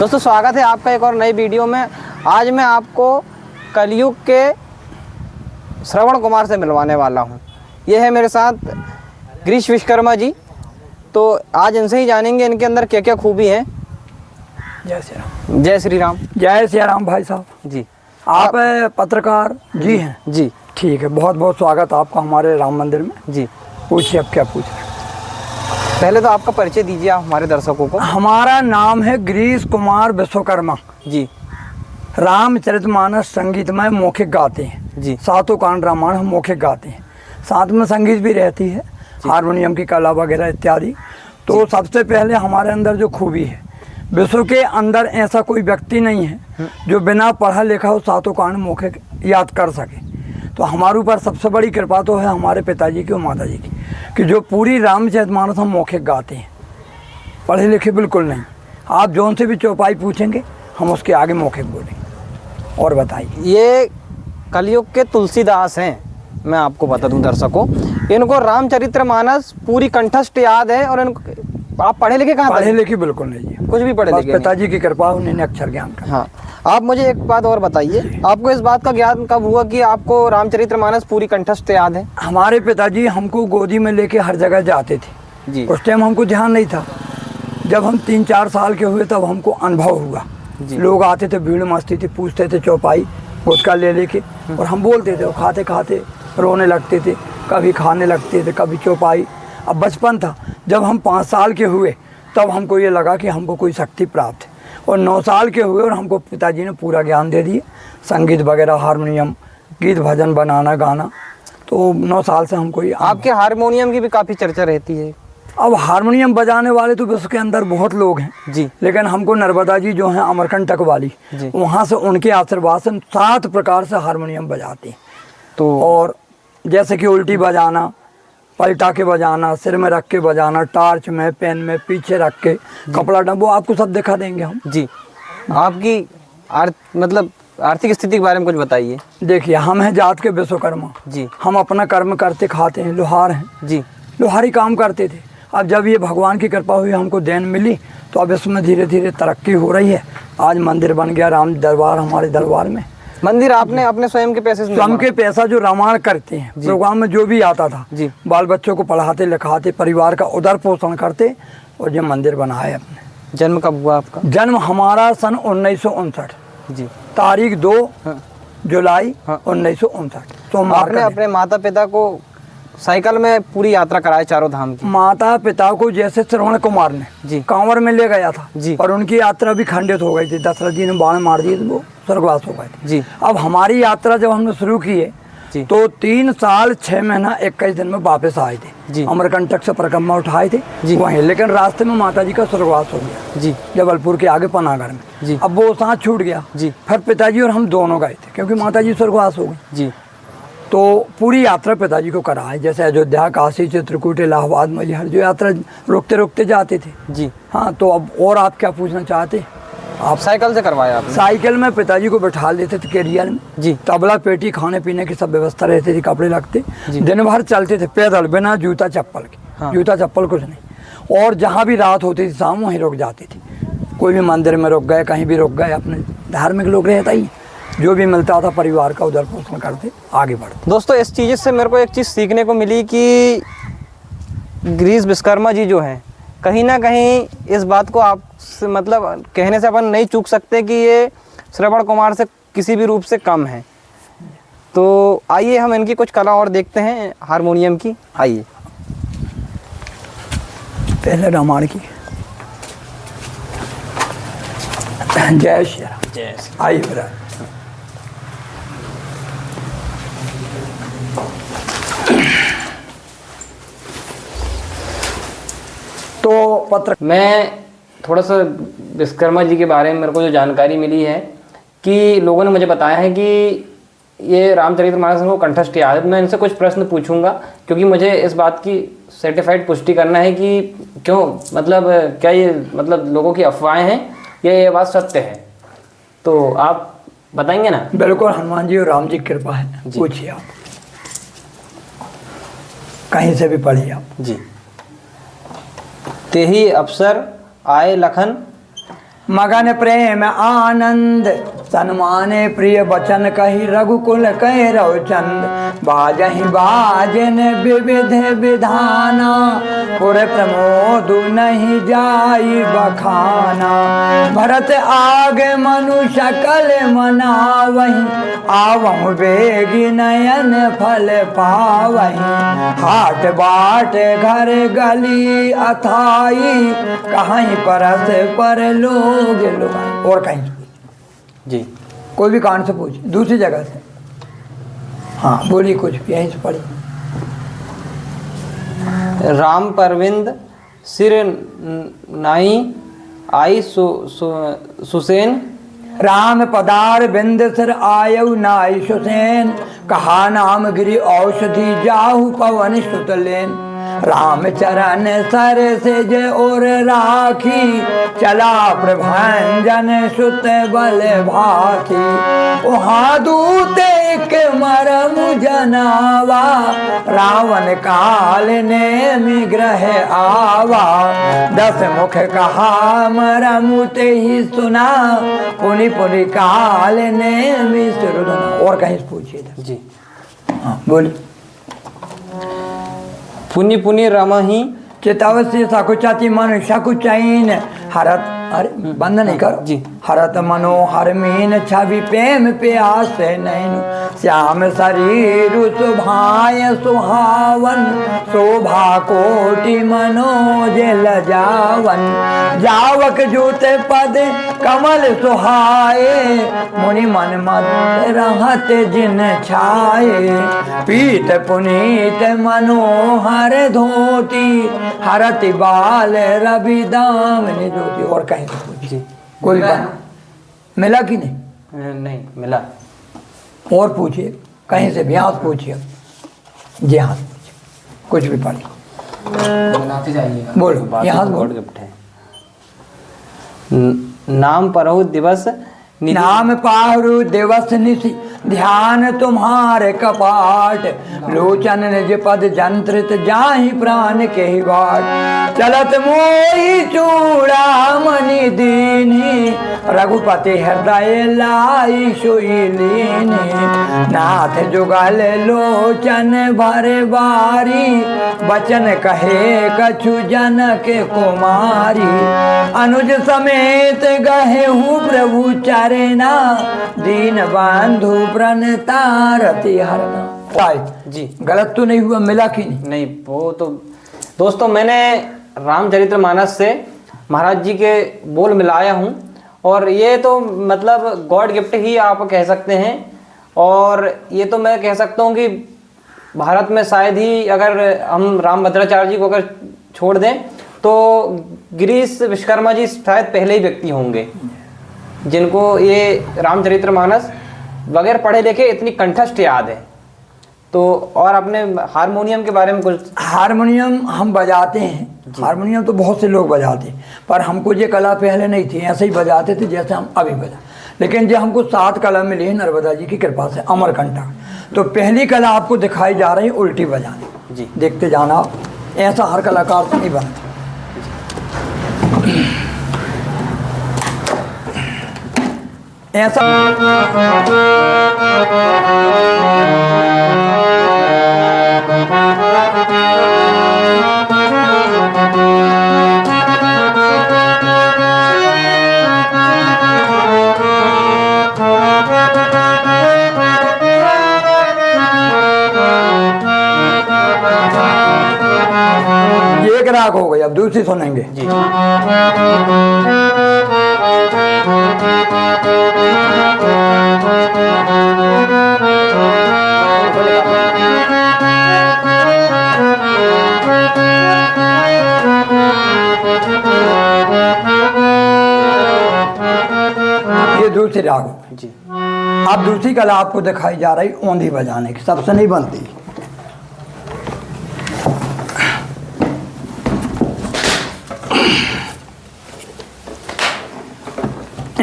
दोस्तों स्वागत है आपका एक और नई वीडियो में। आज मैं आपको कलयुग के श्रवण कुमार से मिलवाने वाला हूं। ये है मेरे साथ गिरीश विश्वकर्मा जी। तो आज इनसे ही जानेंगे इनके अंदर क्या क्या खूबी है। जय श्री राम। जय श्री राम। जय श्री राम भाई साहब जी। आप पत्रकार जी हैं? जी ठीक है, बहुत बहुत स्वागत आपका हमारे राम मंदिर में। जी पूछिए, अब क्या पूछ रहे हैं? पहले तो आपका परिचय दीजिए आप हमारे दर्शकों को। हमारा नाम है गिरीश कुमार विश्वकर्मा जी। रामचरितमानस संगीतमय मौखिक गाते हैं जी। सातों कांड रामायण हम मौखिक गाते हैं, साथ में संगीत भी रहती है, हारमोनियम की कला वगैरह इत्यादि। तो सबसे पहले हमारे अंदर जो खूबी है, विश्व के अंदर ऐसा कोई व्यक्ति नहीं है जो बिना पढ़ा लिखा हो सातों कांड मौखिक याद कर सके। तो हमारे ऊपर सबसे बड़ी कृपा तो है हमारे पिताजी की और माता जी की, कि जो पूरी रामचरितमानस हम मौखिक गाते हैं, पढ़े लिखे बिल्कुल नहीं। आप जौन से भी चौपाई पूछेंगे हम उसके आगे मौखिक बोलेंगे। और बताइए। ये कलयुग के तुलसीदास हैं। मैं आपको बता दूं दर्शकों, इनको रामचरितमानस पूरी कंठस्थ याद है। और इनको आप पढ़े लिखे कहाँ? पढ़े लिखे बिल्कुल नहीं जी, कुछ भी पढ़े लिखे नहीं। पिताजी की कृपा, उन्होंने अक्षर ज्ञान का। हाँ, आप मुझे एक बात और बताइए, आपको इस बात का ज्ञान कब हुआ कि आपको रामचरितमानस पूरी कंठस्थ याद है? हमारे पिताजी हमको गोदी में लेके हर जगह जाते थे जी। उस टाइम हमको ध्यान नहीं था। जब हम 3-4 साल के हुए तब हमको अनुभव हुआ। लोग आते थे, भीड़ मस्ती थी, पूछते थे चौपाई गुटखा ले लेके, और हम बोलते थे, और खाते खाते रोने लगते थे, कभी खाने लगते थे, कभी चौपाई। अब बचपन था। जब हम 5 साल के हुए तब हमको ये लगा कि हमको कोई शक्ति प्राप्त है, और 9 साल के हुए और हमको पिताजी ने पूरा ज्ञान दे दिए, संगीत वगैरह, हारमोनियम, गीत भजन बनाना, गाना। तो 9 साल से हमको ये। आपके हारमोनियम की भी काफ़ी चर्चा रहती है। अब हारमोनियम बजाने वाले तो विश्व के अंदर बहुत लोग हैं जी, लेकिन हमको नर्मदा जी जो हैं अमरकंटक वाली, वहाँ से उनके आशीर्वाद से 7 प्रकार से हारमोनियम बजाते हैं। तो और जैसे कि उल्टी बजाना, पलटा के बजाना, सिर में रख के बजाना, टार्च में, पेन में, पीछे रख के, कपड़ा वो आपको सब दिखा देंगे हम। जी। आपकी मतलब आर्थिक स्थिति के बारे में कुछ बताइए। देखिए, हम हैं जात के विश्वकर्मा जी। हम अपना कर्म करते खाते हैं, लोहार हैं जी। लोहारी काम करते थे। अब जब ये भगवान की कृपा हुई, हमको देन मिली, तो अब इसमें धीरे धीरे तरक्की हो रही है। आज मंदिर बन गया, राम दरबार हमारे दरबार में। मंदिर आपने अपने स्वयं के पैसे से? स्वयं के पैसा, जो रामायण करते हैं, प्रोग्राम में जो भी आता था जी। बाल बच्चों को पढ़ाते लिखाते, परिवार का उदर पोषण करते, और ये मंदिर बनाए अपने। जन्म कब हुआ आपका? जन्म हमारा सन 1959 जी। तारीख 2 जुलाई हाँ। 1959 सोमवार। आपने अपने माता पिता को साइकिल में पूरी यात्रा कराई चारों धाम की? माता पिता को जैसे श्रवण कुमार ने जी कांवर में ले गया था जी। और उनकी यात्रा भी खंडित हो गई थी, दशरथ जी ने बाण मार दिए, तो वो स्वर्गवास हो गए थे जी। अब हमारी यात्रा जब हमने शुरू की है जी। तो 3 साल 6 महीना 21 दिन में वापस आए थे जी। अमरकंटक से परिक्रमा उठाए थे जी। वहीं, लेकिन रास्ते में माता जी का स्वर्गवास हो गया जी। जबलपुर के आगे पनागढ़ में जी। अब वो साथ छूट गया जी। फिर पिताजी और हम दोनों गए थे क्योंकि माता जी स्वर्गवास हो गई। जी। तो पूरी यात्रा पिताजी को कराए, जैसे अयोध्या, काशी, चित्रकूट, इलाहाबाद, मैहर, जो यात्रा रुकते रुकते जाते थे जी। हाँ। तो अब और आप क्या पूछना चाहते? आप साइकिल से करवाया आपने? साइकिल में पिताजी को बैठा लेते थे कैरियर में जी। तबला पेटी, खाने पीने की सब व्यवस्था रहती थी, कपड़े लगते, दिन भर चलते थे पैदल, बिना जूता चप्पल के। हाँ। जूता चप्पल कुछ नहीं। और जहाँ भी रात होती थी शाम, वहीं रुक जाती थी। कोई भी मंदिर में रुक गए, कहीं भी रुक गए, अपने धार्मिक लोग रहता ही, जो भी मिलता था परिवार का उधर पोषण करते, आगे बढ़ते। दोस्तों, इस चीज़ से मेरे को एक चीज़ सीखने को मिली कि गिरीश विश्वकर्मा जी जो हैं, कहीं ना कहीं इस बात को आप मतलब कहने से अपन नहीं चूक सकते कि ये श्रवण कुमार से किसी भी रूप से कम है। तो आइए हम इनकी कुछ कला और देखते हैं हारमोनियम की। आइए। पहले रामायण की। जय श्री राम। जय। आइए मेरा। तो पत्र मैं थोड़ा सा विश्वकर्मा जी के बारे में मेरे को जो जानकारी मिली है कि लोगों ने मुझे बताया है कि ये रामचरितमानस को कंठस्थ याद है। मैं इनसे कुछ प्रश्न पूछूंगा क्योंकि मुझे इस बात की सर्टिफाइड पुष्टि करना है कि क्यों, मतलब क्या ये मतलब लोगों की अफवाहें हैं या ये बात सत्य है। तो आप बताएंगे ना? बिल्कुल, हनुमान जी और राम जी की कृपा है। पूछिए आप, कहीं से भी पढ़िए आप। जी। तेही अवसर आए लखन मगन प्रेम आनंद सन्माने प्रिय वचन कही रघुकुल कह रहो चंद बाजहि बाजन विविध विधाना पुर प्रमोद नहीं जाई बखाना भरत आगे मनु सकल मनावही आवहु बेगी नयन फल पावही हाट बाट घर गली अथाई कहीं परस पर लोग और कहीं जी कोई भी कांड से पूछ दूसरी जगह से। हाँ बोली कुछ भी यहीं से पढ़ी। राम परविंद सिर नाई आई सुसेन राम पदार बिंद सिर आयु नाई सुसेन कहा नाम गिरी औषधि जाहु पवन सुतलेन राम चरण सर से जय और राखी चला प्रभंजन सुत बल भाखी वहाँ दूत एक मरम जनावा रावण काल ने निग्रह आवा 10 मुख कहा मरम ते ही सुना पुनि पुनि काल ने मिश्र और कहीं से पूछिए जी। हाँ बोली। पुनि पुनि रमही चितावस्य सकुचाति मनु सकुचैन हरत अरे बंद नहीं करो जी। हरत मनोहर मीन छवि प्रेम प्यास नैन श्याम शरीर सुभाय सुहावन शोभा कोटि मनोज लजावन जावक जूते पद कमल सुहाए मुनि मन मत रहत जिन छाए पीत पुनीत मनोहर धोती हरति बाल रवि दामिनी ज्योति और कहीं जी। कोई बात मिला कि नहीं? नहीं मिला। और पूछिए कहीं से भी यहाँ से पूछिए जी हाँ पूछिए कुछ भी पढ़िए बनाते जाइएगा। बोलो यहाँ से गॉड बोलो। गिफ्ट है। नाम परहु दिवस निधि नाम पारु दिवस निशि ध्यान तुम्हारे कपाट लोचन निज पद जंत्रित जाहि प्राण के बाट चलत मोहि चूड़ा मणि दीनी रघुपति हृदय लाई सोई लीनी नाथ जुगल लोचन भर बारी बचन कहे कछु जनक कुमारी अनुज समेत गहे हूँ प्रभु चरना दीन बंधु प्रणतारति हरना। जी। गलत तो नहीं हुआ मिला कि नहीं? नहीं वो तो दोस्तों मैंने रामचरितमानस से महाराज जी के बोल मिलाया हूँ और ये तो मतलब गॉड गिफ्ट ही आप कह सकते हैं। और ये तो मैं कह सकता हूँ कि भारत में शायद ही अगर हम रामभद्राचार्य जी को अगर छोड़ दें तो गिरीश विश्वकर्मा जी शायद पहले ही व्यक्ति होंगे जिनको ये रामचरितमानस बगैर पढ़े लिखे इतनी कंठस्थ याद है। तो और अपने हारमोनियम के बारे में कुछ? हारमोनियम हम बजाते हैं, हारमोनियम तो बहुत से लोग बजाते हैं पर हमको ये कला पहले नहीं थी, ऐसे ही बजाते थे जैसे हम अभी बजा। लेकिन जो हमको 7 कला मिली है नर्मदा जी की कृपा से अमरकंटक, तो पहली कला आपको दिखाई जा रही है उल्टी बजाने जी। देखते जाना आप, ऐसा हर कलाकार से नहीं बनता। ऐसा एक राग हो गई, अब दूसरी सुनेंगे जी। ये दूसरी राग हो गई। जी। अब दूसरी कला आपको दिखाई जा रही औंधी बजाने की, सबसे नहीं बनती।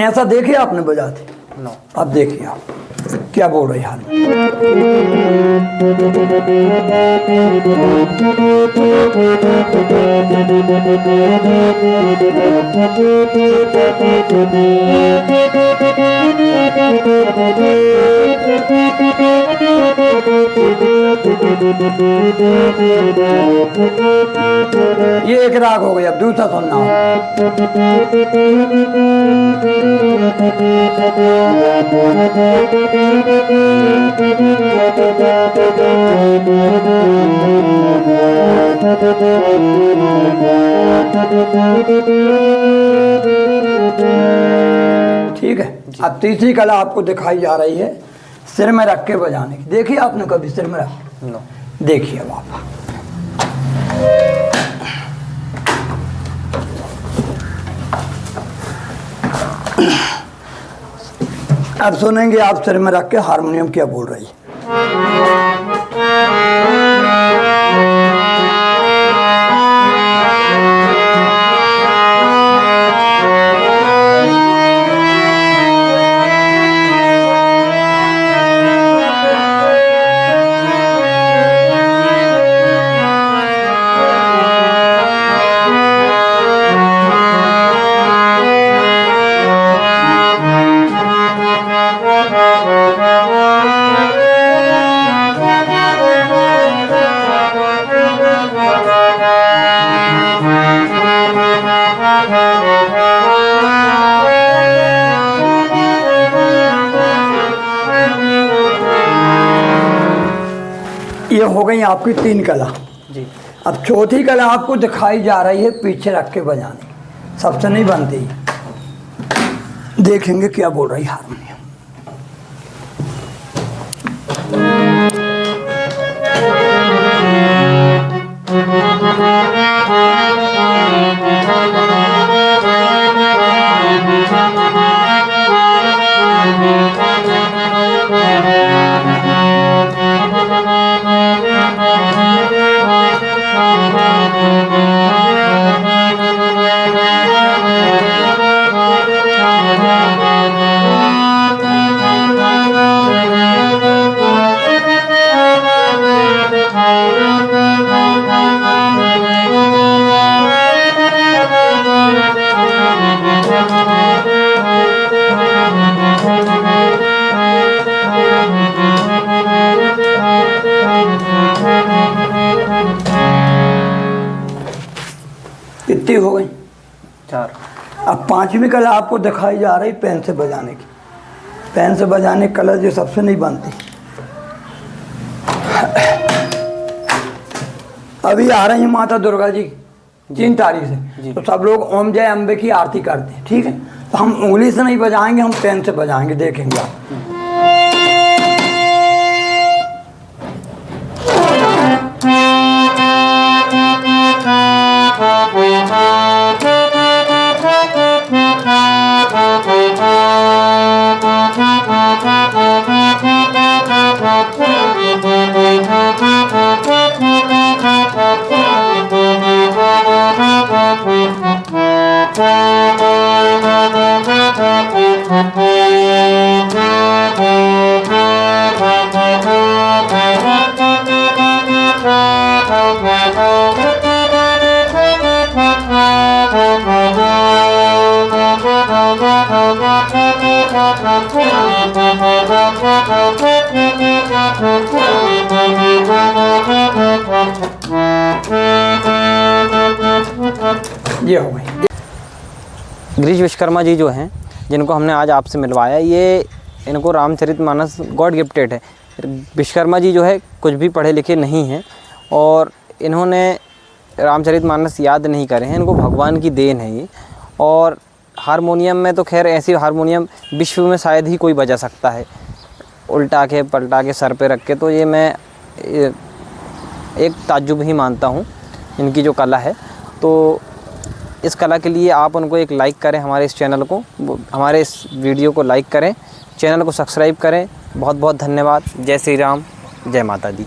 ऐसा देखिए आपने बजाते? नो। अब देखिए आप क्या बोल रही हाल ये एक राग हो गया। अब दूसरा सुनना। ठीक है। अब तीसरी कला आपको दिखाई जा रही है सिर में रख के बजाने की। देखिए आपने कभी सिर में रख? नो। देखिए अब आप अब सुनेंगे आप सिर में रख के हारमोनियम क्या बोल रही है। ये हो गई आपकी 3 कला जी। अब चौथी कला आपको दिखाई जा रही है पीछे रख के बजाने। सबसे नहीं बनती। देखेंगे क्या बोल रही हारमोनियम। कितनी हो गई? 4। अब 5वीं कला आपको दिखाई जा रही पेन से बजाने की। पेन से बजाने की कला जो सबसे नहीं बनती। अभी आ रही है माता दुर्गा जी 3 तारीख से, तो सब लोग ओम जय अम्बे की आरती करते हैं। ठीक है, तो हम उंगली से नहीं बजाएंगे, हम पेन से बजाएंगे। देखेंगे आप। ये हो गई। गिरीश विश्वकर्मा जी जो हैं, जिनको हमने आज आपसे मिलवाया, ये इनको रामचरितमानस गॉड गिफ्टेड है। विश्वकर्मा जी जो है कुछ भी पढ़े लिखे नहीं हैं और इन्होंने रामचरितमानस याद नहीं करे हैं। इनको भगवान की देन है ये। और हारमोनियम में तो खैर ऐसी हारमोनियम विश्व में शायद ही कोई बजा सकता है, उल्टा के पलटा के सर पे रख के। तो ये मैं एक ताज्जुब ही मानता हूँ इनकी जो कला है। तो इस कला के लिए आप उनको एक लाइक करें, हमारे इस चैनल को, हमारे इस वीडियो को लाइक करें, चैनल को सब्सक्राइब करें। बहुत बहुत धन्यवाद। जय श्री राम, जय माता दी।